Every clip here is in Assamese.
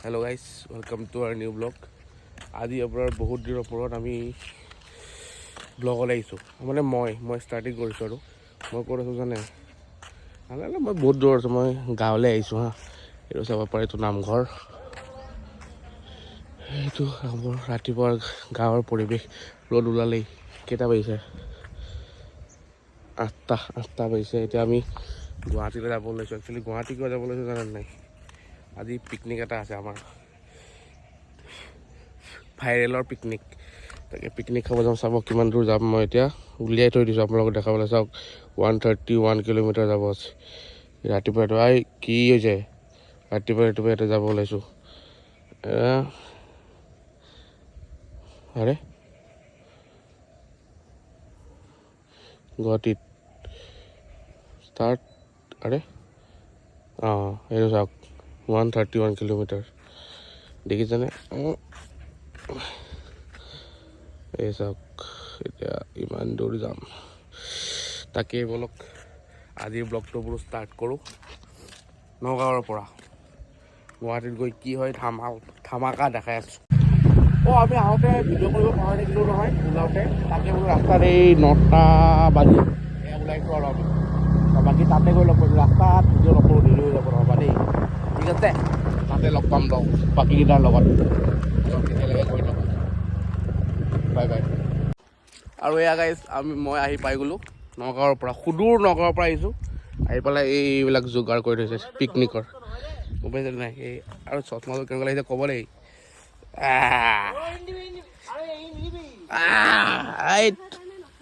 Hello' guys, welcome to our new blog. আজি আপোনাৰ বহুত দিনৰ ওপৰত আমি ব্লগলৈ আহিছোঁ। মানে মই ষ্টাৰ্টিং কৰিছোঁ আৰু মই ক'ত আছোঁ জানে? মই বহুত দূৰ আছোঁ, মই গাঁৱলৈ আহিছোঁ হা। এইটো চাব পাৰে, এইটো নামঘৰ। এইটো আমাৰ ৰাতিপুৱাৰ গাঁৱৰ পৰিৱেশ। ৰ'দ ওলালেই। কেইটা বাজিছে? 8টা বাজিছে। এতিয়া আমি গুৱাহাটীলৈ যাব লৈছোঁ। একচুৱেলি গুৱাহাটী কিয় যাব লৈছোঁ জানে নাই? আজি পিকনিক এটা আছে আমাৰ, ভাইৰেলৰ পিকনিক। তাকে পিকনিক খাব যাম। চাব কিমান দূৰ যাম। মই এতিয়া উলিয়াই থৈ দিছোঁ আপোনালোকক দেখাবলৈ। চাওক 131 কিলোমিটাৰ যাব আছে ৰাতিপুৱা। কি হৈছে ৰাতিপুৱা ইয়াতে যাব ওলাইছোঁ। আৰে গুৱাহাটীত ষ্টাৰ্ট। আৰে এইটো চাওক 131 কিলোমিটাৰ দেখিছেনে? এই চাওক, এতিয়া ইমান দূৰ যাম। তাকেই বলক আজিৰ ব্লগটো বোলো ষ্টাৰ্ট কৰোঁ। নগাঁৱৰ পৰা গুৱাহাটীত গৈ কি হয় ধামাকা দেখাই আছোঁ। আমি আহোঁতে ভিডিঅ' কৰিব পাহৰি থাকিলোঁ নহয় ওলাওঁতে। তাকে বোলো ৰাস্তাত এই 9টা বাজি ওলাইছোঁ আৰু আমি। বাকী তাতে গৈ লগ কৰিছোঁ। ৰাস্তাত ভিডিঅ' নকৰোঁ, দেৰি হৈ যাব ৰ'বা দেই। ঠিক আছে, তাতে লগ পাম লগ বাকীকেইটাৰ লগত। তেতিয়ালৈকে গৈ লওক, বাই বাই। আৰু এয়া গাইজ, মই আহি পাই গ'লোঁ নগাঁৱৰ পৰা। সুদূৰ নগাঁৱৰ পৰা আহিছোঁ। আহি পেলাই এইবিলাক যোগাৰ কৰি থৈছে পিকনিকৰ, গম পাইছে নাই? এই আৰু চশমাযোৰ কেনেকুৱা লাগিছে ক'ব দেই।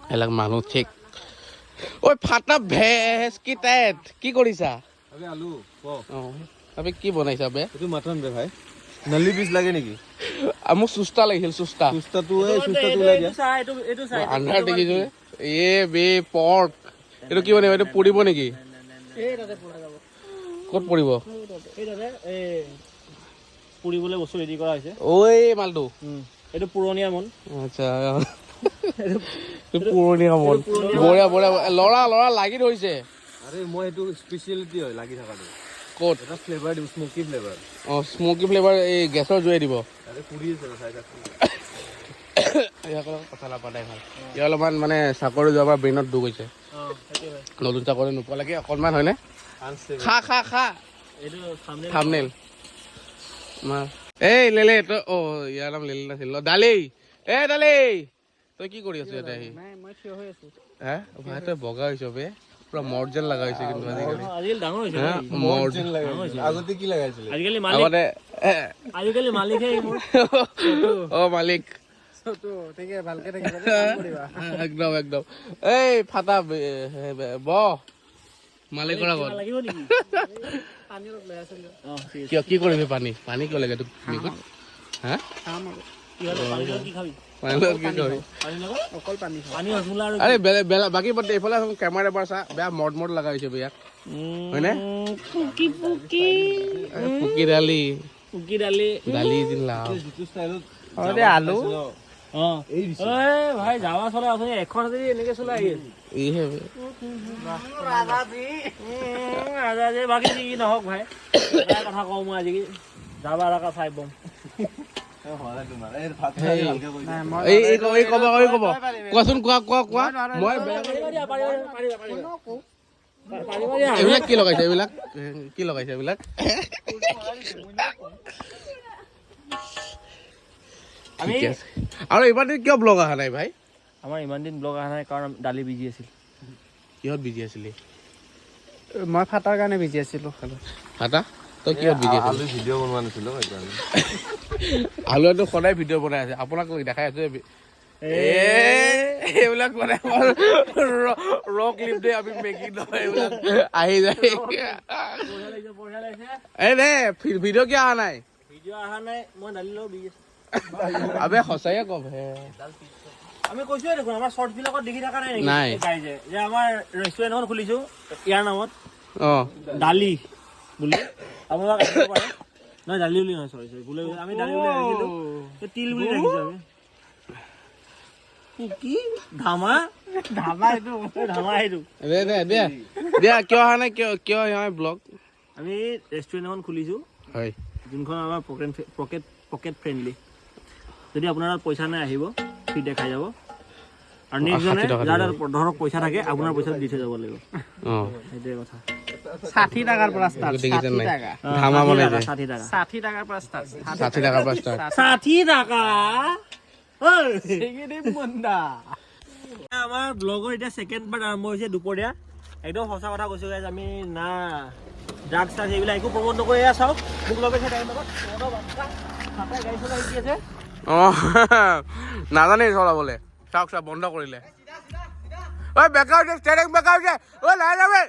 এইবিলাক মানুহ ঠিক। ঐ ফাটা ভেজ কি টাইট, কি কৰিছা? আলু তুমি কি বনাইছা বে? এইটো মাটন বে ভাই। নলি পিচ লাগে নেকি? মোক চুস্তা লাগিছিল, চুস্তা। চুস্তাটো ওলাই দিয়া। আন্ধাৰ দেখিছো এ বে পৰ্ক। এইটো কি বনাব? এইটো পুৰিব নেকি? ক'ত পুৰিব? পুৰিবলৈ বস্তু ৰেডি কৰা হৈছে। ঐ মালটো এইটো পুৰণীয়া মন। আচ্ছা, পুৰণীয়া মন। বঢ়িয়া বঢ়িয়া। ল'ৰা লাগি ধৰিছে। আৰে মই এইটো স্পেচিয়েলিটি হয় লাগি থকাটো। ক'ত? এটা ফ্লেভাৰ দিম, স্মোকি ফ্লেভাৰ। Smoky flavour. এই গেছৰ জুয়ে দিব। আৰে পুৰি আছে চাই থাক। ইয়াৰ কথা নাপাতাই ভাল। ইয়াৰ অলপমান মানে চাকৰি যোৱাৰ পৰা ব্ৰেইনত দুখ হৈছে। নতুন চাকৰি নোপোৱালৈকে অকণমান হয়নে? খা এইটো থাম্বনেইল। এই লেলে তই, ইয়াৰ নাম লেলে নাছিল। ডালি, ডালি তই কি কৰি আছ ইয়াতে আহি? মই থিয় হৈ আছো। হা ভাই তই বগা হৈছ বে, পুৰা মৰ্ড যেন লগা হৈছে কিন্তু আজিকালি। ডাঙৰ হৈছে। আগতে কি লগাইছিলে? আজিকালি মালিকহে মোৰ। মালিক ভালকে একদম একদম। এই ফাটা মালিকৰ আগত কিয় কি কৰিবি? পানী কিয় লাগে তোক? হা আৰে বাকী এইফালে কেমেৰা এবাৰ চা, বেয়া মদ লগা হৈছে ইয়াক, হয়নে? পুকি দালি আলু ভাই যাবা চলাই আপুনি এখন এনেকে চলাই আহি বাকী কি নহওক ভাই, কথা কওঁ মই আজি যাবা একা চাই বম। কোৱাচোন, কোৱা। মই এইবিলাক কি লগাইছে? এইবিলাক আৰু ইমান দিন কিয় ব্লগ অহা নাই ভাই? আমাৰ ইমান দিন ব্লগ অহা নাই কাৰণ দালি বিজি আছিল। কিহত বিজি আছিলি? মই ফাটাৰ কাৰণে বিজি আছিলো। ফাটা তই কিহত বিজি আছিলি? আলু ভিডিঅ' বনোৱা নাছিলো সেইকাৰণে। আলুটো সদায় ভিডিঅ' বনাই আছে, আপোনাক দেখাই আছো। এইবিলাক মানে ৰ ক্লিপ দে, আমি মেগী নহয় এইবিলাক আহি যায়। দে ভিডিঅ' কিয় অহা নাই? মই দালি লওঁ বিজি আছো। আবে সঁচাকে কম হে। আমি কৈছোৱে দেখোন আমাৰ শৰ্ট বিলাকত দেখি থকা নাই যে আমাৰ ৰেষ্টুৰেণ্ট এখন খুলিছো ইয়াৰ নামত দালি বুলি। আপোনালোক আহিব পাৰে। নহয় দালি বুলি নহয়, চৰি আমি দালি বুলি আহিছিলো, তিল বুলি ৰাখিছো আমি। কি ধামা সেইটো দিয়া কিয় অহা নাই? কিয় ব্লগ? আমি ৰেষ্টুৰেণ্ট এখন খুলিছো, হয় যোনখন আমাৰ পকেট ফ্ৰেণ্ডলি। যদি আপোনাৰ তাত পইচা নাই আহিব ফ্ৰী দেখাই যাব আৰু নেক্সট জনে যাৰ ধৰক পইচা থাকে আপোনাৰ পইচা দি থৈ যাব লাগিব। সেইটোৱে কথা। 60 টাকাৰ পৰা ষ্টাৰ্ট। 60 টাকা। ধামা বনাই যায় 60 টাকা। 60 টাকাৰ পৰা ষ্টাৰ্ট। 60 টাকাৰ পৰা ষ্টাৰ্ট। 60 টাকা। এইকেইদিন মন্দা। আমাৰ ব্লগৰ এতিয়া ছেকেণ্ড পাৰ্ট আৰম্ভ হৈছে দুপৰীয়া। একদম সঁচা কথা কৈছোঁ গাইজ, আমি না ড্ৰাগছ চাগছ এইবিলাক একো প্ৰমোট নকৰি এয়া চাওক মোক লগাইছে টাইম লগত গাড়ী চলাই শিকি আছে। নাজানেই চলাবলে। চাওক চাওক বন্ধ কৰিলে। ঐ বেকা হৈছে ষ্টেৰিং বেকা হৈছে। ঐ লাহে যাবে।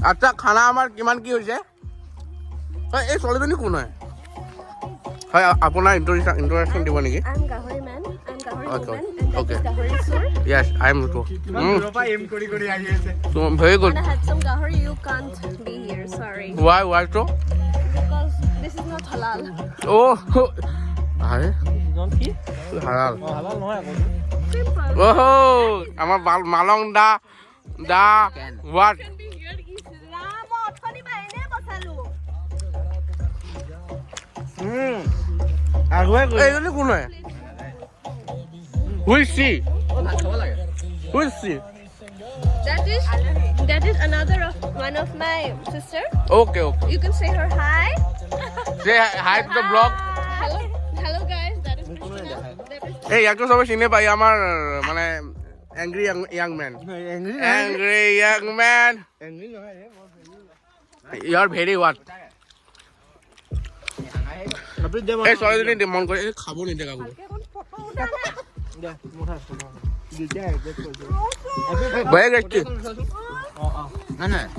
আচ্ছা খানা আমাৰ কিমান কি হৈছে? এই ছোৱালীজনী কোন হয়? হয় আপোনাৰ ইন্ট্ৰডাকশ্যন দিব নেকি? I'm Gahori man. I'm Gahori Okay. woman. And that Okay. is Gahori soup. Yes, I am too. Very good. When I had some Gahori, you can't be here. Sorry. Why so? Because this is not halal. Oh, আরে জন কি হালাল। হালাল নহয় আকৌ। Simple. Oh, আমাৰ মালং দা what? Can be here. Islam অথনি বাইনে বসালো. আগুৱাই গৈ এইজনী কোন হয়? Who is she? Who is she? That is another of one of my sister. Okay. You can say her hi. Say hi to the vlog. Hello guys. That is Christina. That is এই ইয়াকতো সবে চিনি পাই আমাৰ মানে angry young man. Angry young man. You are very what? এই ছোৱালীজনী মন কৰি খাব নিদিয়ে কাকো। Very tasty.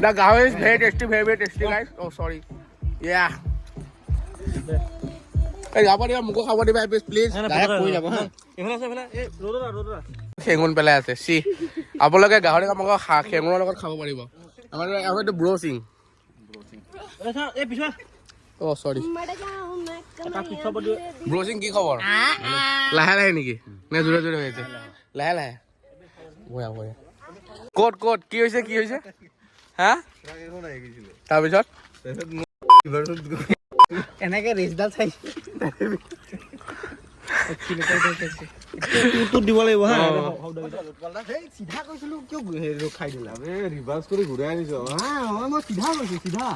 The gawa is very tasty guys. Oh sorry. Yeah. এই যাব দিবা মোকো খাব দিবা প্লিজ। ডাইৰেক্ট কৈ যাব হা। এইফালে আছে এইফালে এই ৰ'দত খেঙুন পেলাই আছে চি আপোনালোকে গাহৰি কামক খেঙুনৰ লগত খাব পাৰিব। আমাৰ এইটো ব্ৰ'চিং। এই পিছুৱা অ সৰি Madagaon, এটা পিছুৱা বডি ব্ৰ'চিং কি খবৰ? লাহে লাহে নেকি নে জোৰে জোৰে হৈ আছে? লাহে লাহে বয়া ক'ত কি হৈছে হা? তাৰপিছত এনেকে ৰেজডাল চাইছে। তোৰ দিব লাগিব হা। চিধা কৈছিলো কিয় ৰখাই দিলা? ৰিভাৰ্চ কৰি ঘূৰাই আনিছ। মই চিধা কৈছো চিধা।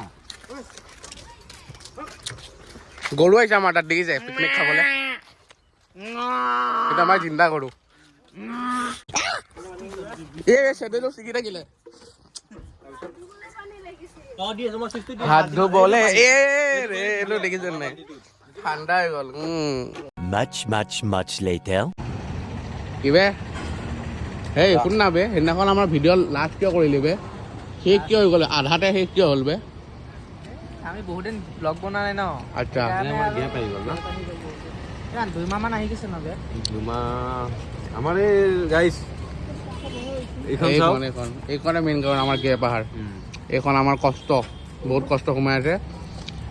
গৰু আহিছে আমাৰ তাত দেখিছে পিকনিক খাবলৈ। কিন্তু আমাৰ চিন্তা কৰো এই চেডেলো ছিগি থাকিলে হাত ধুবলে এইটো দেখিছে নাই ঠাণ্ডা হৈ গ'ল। Much later. কিবে হেই শুন না বে সেইদিনাখন আমাৰ ভিডিঅ' লাষ্ট কিয় কৰিলি বে? শেষ কিয় হৈ গ'ল? আধাতে শেষ কিয় হ'ল বে? আমি বহুত দিন ব্লগ বনোৱা নাই ন। আচ্ছা গেপ আহি গ'ল না 2 মাহ মান আহি গৈছে ন বে। আমাৰ এই গাইছ এইখন চাওক। এইখনে মেইন কাৰণ আমাৰ কে পাহাৰ। এইখন আমাৰ বহুত কষ্ট সোমাই আছে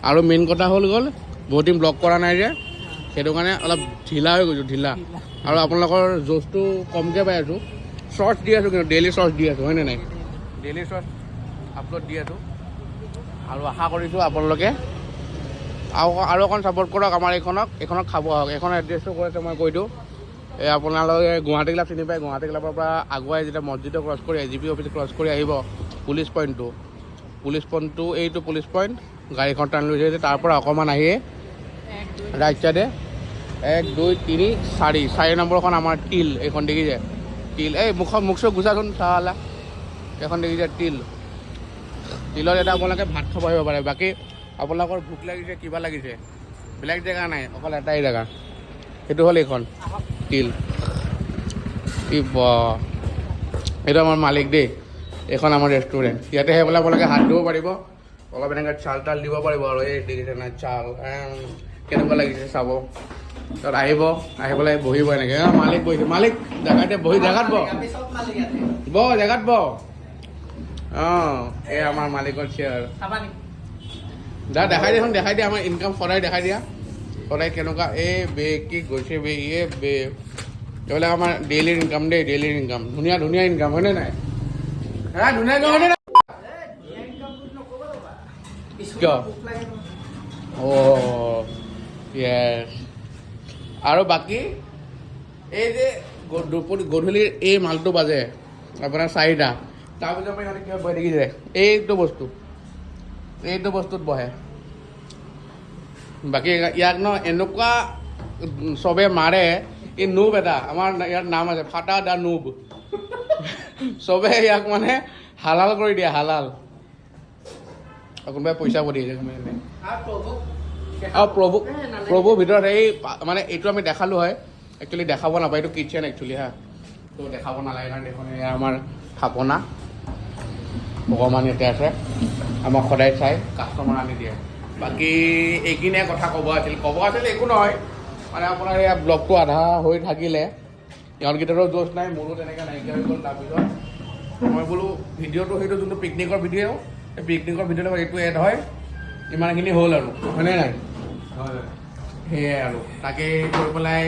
আৰু মেইন কথা হ'ল বহুত দিন ব্লগ কৰা নাই যে সেইটো কাৰণে অলপ ঢিলা হৈ গৈছোঁ আৰু আপোনালোকৰ জ'চটো কমকৈ পাই আছোঁ। শ্বৰ্টছ দি আছোঁ কিন্তু ডেইলি শ্বৰ্টছ দি আছোঁ হয়নে নাই? ডেইলি শ্বৰ্টছ আপলোড দি আছোঁ আৰু আশা কৰিছোঁ আপোনালোকে আৰু অকণ ছাপোৰ্ট কৰক আমাৰ এইখনক খাব আহক। এইখন এড্ৰেছটো কৈ আছে মই কৈ দিওঁ। এই আপোনালোকে গুৱাহাটী ক্লাব চিনি পায়? গুৱাহাটী ক্লাবৰ পৰা আগুৱাই যেতিয়া মছজিদটো ক্ৰছ কৰি এজিপি অফিচ ক্ৰছ কৰি আহিব পুলিচ পইণ্টটো এইটো পুলিচ পইণ্ট গাড়ীখন টাৰ্ণ লৈ যায় তাৰ পৰা অকণমান আহিয়ে ৰাইট চাইডে 1 2 3 4 নম্বৰখন আমাৰ টিল এইখন দেখিছে টিল এই মুখ চুখ গুচাচোন চালা এইখন দেখিছে টিলত এটা আপোনালোকে ভাত খাব আহিব পাৰে। বাকী আপোনালোকৰ ভোক লাগিছে কিবা লাগিছে বেলেগ জেগা নাই অকল এটাই জেগা সেইটো হ'ল এইখন টিল। এইটো আমাৰ মালিক দেই। এইখন আমাৰ ৰেষ্টুৰেণ্ট ইয়াতে আহি পেলাই আপোনালোকে হাত ধুব পাৰিব অলপ এনেকৈ চাল তাল দিব পাৰিব আৰু এই দেখিছে নাই চাল কেনেকুৱা লাগিছে চাব। তাত আহি পেলাই বহিব এনেকৈ মালিক বহিছে মালিক জেগাতে বহি জেগাত জেগাত অঁ এই আমাৰ মালিকৰ চেয়াৰ দেখাই দিয়া আমাৰ ইনকাম সদায় দেখাই দিয়া সদায় কেনেকুৱা এই বে কি গৈছে বে এইবিলাক আমাৰ ডেইলি ইনকাম দেই, ডেইলি ইনকাম। ধুনীয়া ধুনীয়া ইনকাম হয়নে নাই? হা ধুনীয়া ইনকাম হয়নে নাই? কিয়? অ' য়েছ। আৰু বাকী এই যে গধূলিৰ এই মালটো বাজে আপোনাৰ 4টা, তাৰপিছত আপুনি সিহঁতে কিবা বহি দেখিছে এইটো বস্তুত বহে। বাকী ইয়াক ন এনেকুৱা চবে মাৰে, এই নুব এটা আমাৰ ইয়াৰ নাম আছে ফাটা দা নুব। চবে ইয়াক মানে হালাল কৰি দিয়ে, হালাল। কোনোবাই পইচা পঠিয়াইছে আৰু প্ৰভুৰ ভিতৰত এই মানে এইটো আমি দেখালোঁ হয়, একচুৱেলি দেখাব নাপায়, এইটো কিটচেন একচুৱেলি হা, তো দেখাব নালাগে কাৰণ এইখন এয়া আমাৰ থাপনা। ভগৱান ইয়াতে আছে, আমাক সদায় চাই কাষ্টমাৰ আনি দিয়ে। বাকী এইখিনিয়ে কথা ক'ব আছিল একো নহয়, মানে আপোনাৰ এয়া ব্লগটো আধা হৈ থাকিলে ইহঁতকেইটাৰো জোচ নাই, মোৰো তেনেকৈ নাইকিয়া হৈ গ'ল। তাৰপিছত মই বোলো ভিডিঅ'টো সেইটো যোনটো পিকনিকৰ ভিডিঅ', এই পিকনিকৰ ভিডিঅ'ৰ লগত এইটো এড হয়, ইমানখিনি হ'ল আৰু হয়নে নাই? সেয়াই আৰু তাকে কৰি পেলাই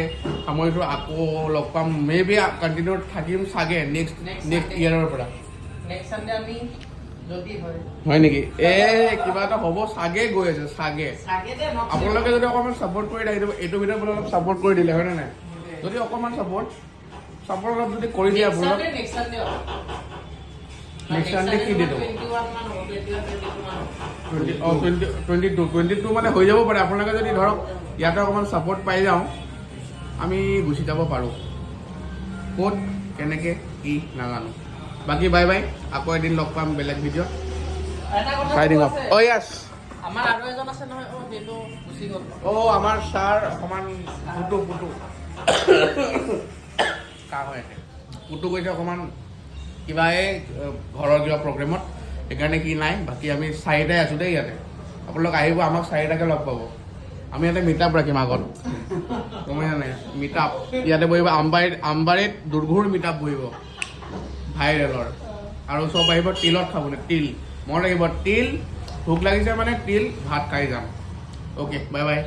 সামৰিছোঁ। আকৌ লগ পাম, মে বি কণ্টিনিউ থাকিম চাগে নেক্সট ইয়েৰৰ পৰা। হয় নেকি? কিবা এটা হ'ব চাগে, গৈ আছে চাগে। আপোনালোকে যদি অকণমান ছাপোৰ্ট কৰি দিয়ে, এইটো ভিডিঅ'ত বোলে অলপ ছাপোৰ্ট কৰি দিলে হয়নে নাই? যদি অকণমান ছাপোৰ্ট অলপ যদি কৰি দিয়ে আপোনালোক, নেক্সট চানডে কি দিলোঁ 22 মানে হৈ যাব পাৰে। আপোনালোকে যদি ধৰক ইয়াতে অকণমান ছাপোৰ্ট পাই যাওঁ, আমি গুচি যাব পাৰোঁ। ক'ত কেনেকৈ কি নাজানো। বাকী বাই বাই, আকৌ এদিন লগ পাম বেলেগ ভিডিঅ'ত। Siding of. অ' য়েছ, আমাৰ আৰু এজন আছে নহয়, সেইটো গুচি গ'ল। আমাৰ ছাৰ অকণমান পুটু কাহ হৈ আছে। পুটু গৈছে অকণমান কিবা এই ঘৰৰ কিবা প্ৰগ্ৰেমত, সেইকাৰণে কি নাই। বাকী আমি 4টাই আছোঁ দেই ইয়াতে। আপোনালোক আহিব, আমাক 4টাকে লগ পাব। আমি ইয়াতে মিট আপ ৰাখিম আগত, গমাইছে নাই? মিট আপ ইয়াতে বহিব, আমবাৰীত দুৰ্ঘুৰ মিট আপ বহিব ভাইৰেলৰ। আৰু চব আহিব তিলত খাবলৈ, তিল মনত ৰাখিব, তিল ভোক লাগিছে মানে তিল ভাত খাই যাম। Okay bye bye.